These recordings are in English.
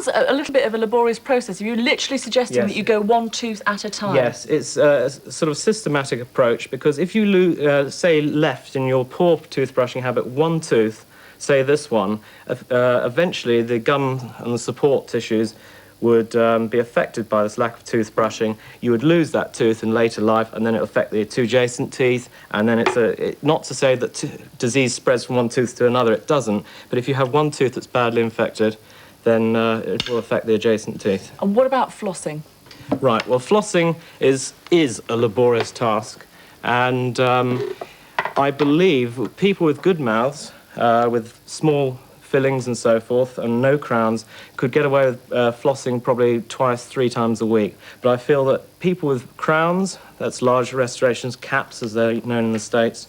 sounds a little bit of a laborious process. Are you literally suggesting that you go one tooth at a time? Yes, it's a sort of systematic approach, because if you say left in your poor toothbrushing habit one tooth, say this one, eventually the gum and the support tissues would be affected by this lack of toothbrushing. You would lose that tooth in later life, and then it would affect the two adjacent teeth, and then it's not to say that disease spreads from one tooth to another, it doesn't, but if you have one tooth that's badly infected, then it will affect the adjacent teeth. And what about flossing? Right, well, flossing is a laborious task, and I believe people with good mouths, with small fillings and so forth, and no crowns, could get away with flossing probably twice, 3 times a week. But I feel that people with crowns, that's large restorations, caps as they're known in the States,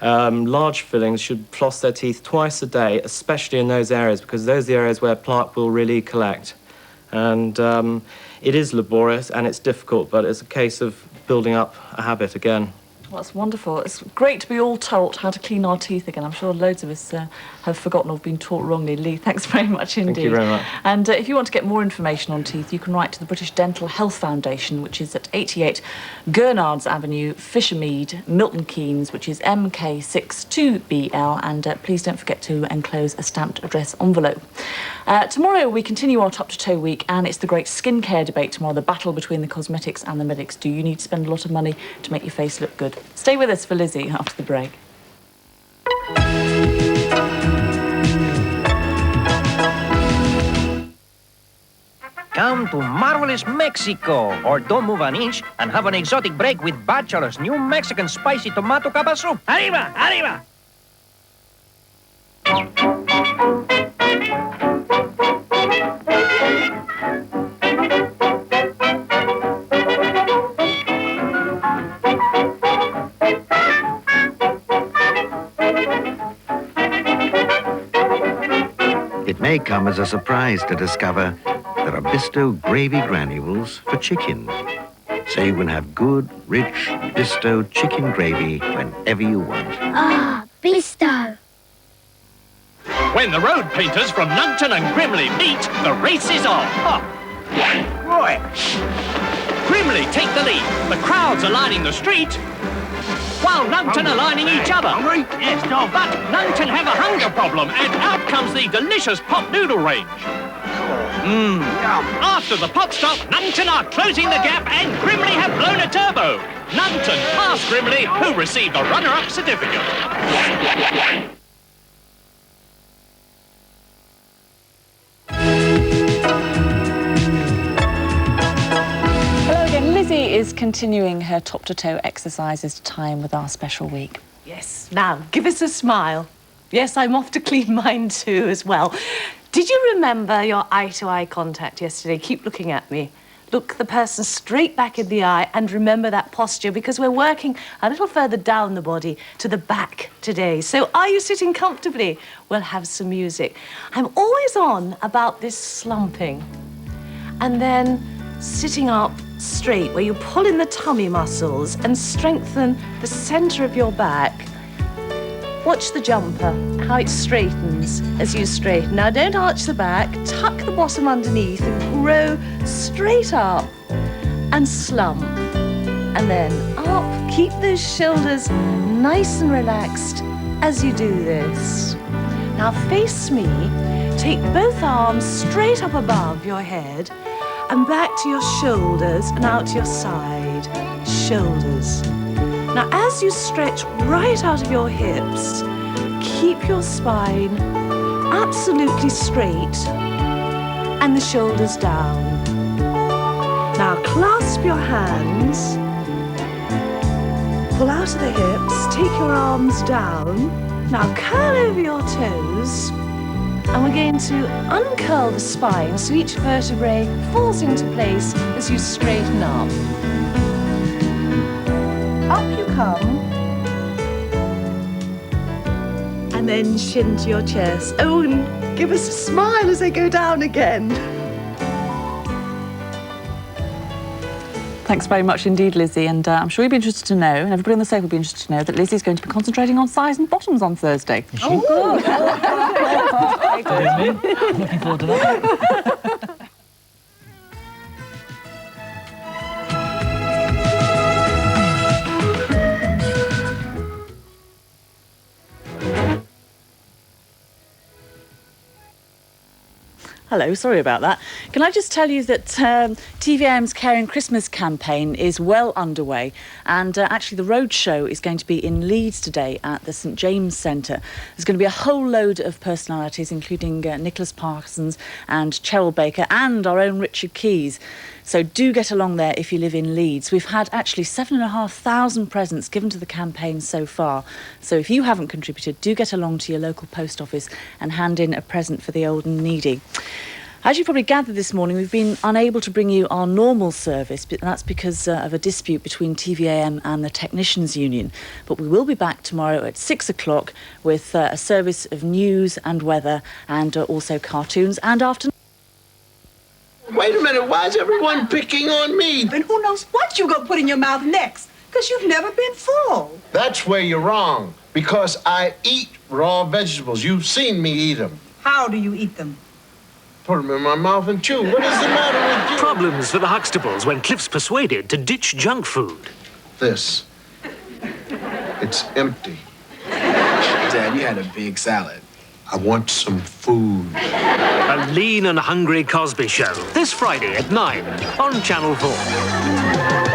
large fillings should floss their teeth twice a day, especially in those areas, because those are the areas where plaque will really collect. And it is laborious and it's difficult, but it's a case of building up a habit again. Well, that's wonderful. It's great to be all taught how to clean our teeth again. I'm sure loads of us have forgotten or been taught wrongly. Lee, thanks very much indeed. Thank you very much. And if you want to get more information on teeth, you can write to the British Dental Health Foundation, which is at 88 Gurnards Avenue, Fishermead, Milton Keynes, which is MK62BL. And please don't forget to enclose a stamped address envelope. Tomorrow we continue our Top to Toe week, and it's the great skincare debate tomorrow, the battle between the cosmetics and the medics. Do you need to spend a lot of money to make your face look good? Stay with us for Lizzie after the break. Come to marvelous Mexico, or don't move an inch and have an exotic break with Bachelor's new Mexican spicy tomato capa soup. Arriba, arriba! It may come as a surprise to discover there are Bisto gravy granules for chicken. So you can have good, rich Bisto chicken gravy whenever you want. Ah, Bisto. When the road painters from Nuncton and Grimley meet, the race is on. Oh. Right. Grimley take the lead. The crowds are lining the street, while Nuncton are lining each other. Hungry? Yes, Dom. But Nuncton have a hunger problem, and out comes the delicious pot noodle range. After the pot stop, Nuncton are closing the gap, and Grimley have blown a turbo. Nuncton pass Grimley, who received the runner-up certificate. Lizzie is continuing her top-to-toe exercises time with our special week. Yes, now, give us a smile. Yes, I'm off to clean mine too as well. Did you remember your eye-to-eye contact yesterday? Keep looking at me. Look the person straight back in the eye and remember that posture, because we're working a little further down the body to the back today. So are you sitting comfortably? We'll have some music. I'm always on about this slumping and then sitting up straight, where you pull in the tummy muscles and strengthen the center of your back. Watch the jumper, how it straightens as you straighten. Now don't arch the back, tuck the bottom underneath and grow straight up and slump. And then up, keep those shoulders nice and relaxed as you do this. Now face me, take both arms straight up above your head and back to your shoulders and out to your side. Shoulders. Now, as you stretch right out of your hips, keep your spine absolutely straight and the shoulders down. Now, clasp your hands, pull out of the hips, take your arms down. Now, curl over your toes. And we're going to uncurl the spine so each vertebrae falls into place as you straighten up. Up you come. And then chin to your chest. Oh, and give us a smile as I go down again. Thanks very much indeed, Lizzie, and I'm sure you'll be interested to know, and everybody on the sofa will be interested to know, that Lizzie's going to be concentrating on size and bottoms on Thursday. Oh, good. Looking forward to that. Hello, sorry about that. Can I just tell you that TVAM's Caring Christmas campaign is well underway, and actually the roadshow is going to be in Leeds today at the St James Centre. There's going to be a whole load of personalities, including Nicholas Parsons and Cheryl Baker and our own Richard Keys. So do get along there if you live in Leeds. We've had actually 7,500 presents given to the campaign so far. So if you haven't contributed, do get along to your local post office and hand in a present for the old and needy. As you probably gathered this morning, we've been unable to bring you our normal service, but that's because of a dispute between TVAM and the Technicians Union. But we will be back tomorrow at 6 o'clock with a service of news and weather and also cartoons and afternoon. Wait a minute, why is everyone picking on me? And who knows what you gonna put in your mouth next? Because you've never been full. That's where you're wrong, because I eat raw vegetables. You've seen me eat them. How do you eat them? Put them in my mouth and chew. What is the matter with you? Problems for the Huxtables when Cliff's persuaded to ditch junk food. This. It's empty. Dad, you had a big salad. I want some food. A lean and hungry Cosby Show. This Friday at 9 on Channel 4.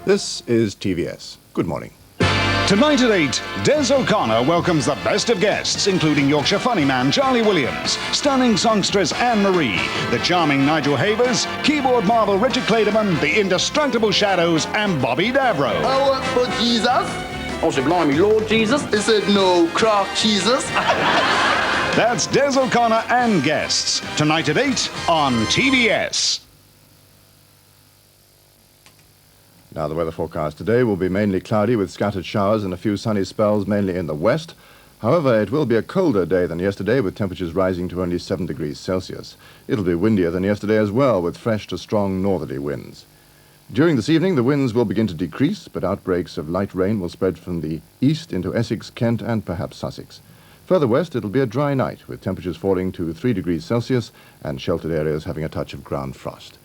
This is TVS. Good morning. Tonight at 8, Des O'Connor welcomes the best of guests, including Yorkshire funny man Charlie Williams, stunning songstress Anne-Marie, the charming Nigel Havers, keyboard marvel Richard Clayderman, the indestructible Shadows, and Bobby Davro. I work for Jesus. Oh, so blimey, Lord Jesus. He said no, crack Jesus. That's Des O'Connor and guests, tonight at 8 on TVS. Now, the weather forecast today will be mainly cloudy with scattered showers and a few sunny spells, mainly in the west. However, it will be a colder day than yesterday, with temperatures rising to only 7 degrees Celsius. It'll be windier than yesterday as well, with fresh to strong northerly winds. During this evening, the winds will begin to decrease, but outbreaks of light rain will spread from the east into Essex, Kent, and perhaps Sussex. Further west, it'll be a dry night, with temperatures falling to 3 degrees Celsius and sheltered areas having a touch of ground frost.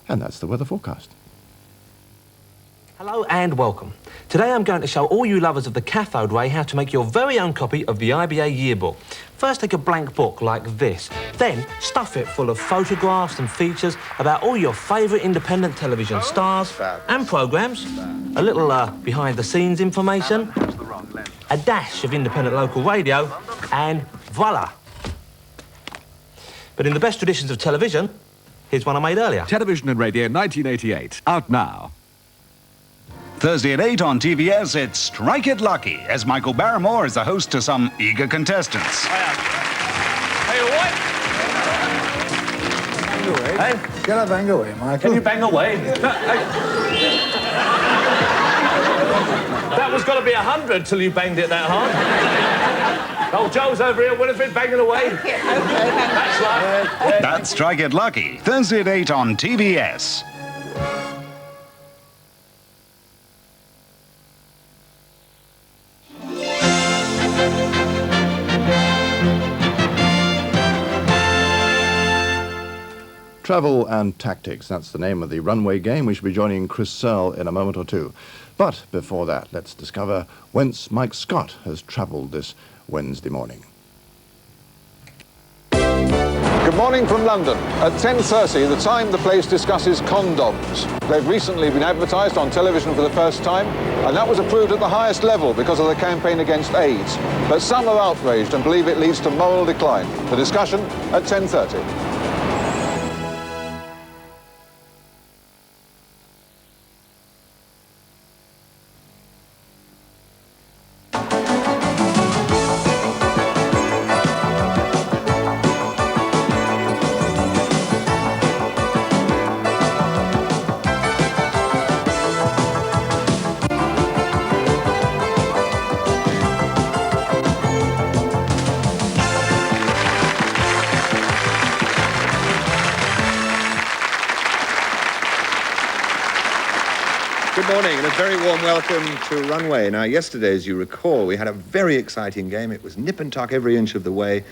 And that's the weather forecast. Hello and welcome. Today I'm going to show all you lovers of the cathode ray how to make your very own copy of the IBA yearbook. First, take a blank book like this. Then stuff it full of photographs and features about all your favourite independent television stars and programmes, a little behind-the-scenes information, a dash of independent local radio, and voila. But in the best traditions of television, here's one I made earlier. Television and Radio 1988, out now. Thursday at 8 on TVS, it's Strike It Lucky, as Michael Barrymore is the host to some eager contestants. Hey, all right? Bang away. Hey? Get a bang away, Michael. Can you bang away? That was got to be 100 till you banged it that hard. Oh, Joe's over here, Winifred, banging away. That's right. That's Strike It Lucky, Thursday at 8 on TVS. Travel and Tactics, that's the name of the Runway game. We should be joining Chris Searle in a moment or two. But before that, let's discover whence Mike Scott has travelled this Wednesday morning. Good Good morning from London. At 10:30, the time the place discusses condoms. They've recently been advertised on television for the first time, and that was approved at the highest level because of the campaign against AIDS. But some are outraged and believe it leads to moral decline. The discussion at 10:30. Good morning and a very warm welcome to Runway. Now, yesterday, as you recall, we had a very exciting game. It was nip and tuck every inch of the way.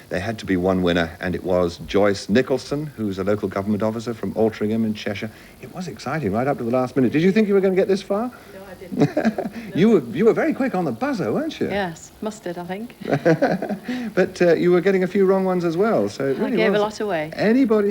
There had to be one winner, and it was Joyce Nicholson, who's a local government officer from Altrincham in Cheshire. It was exciting right up to the last minute. Did you think you were going to get this far? No, I didn't. You were very quick on the buzzer, weren't you? Yes, mustard, I think. But you were getting a few wrong ones as well, so it really I gave was. a lot away. Anybody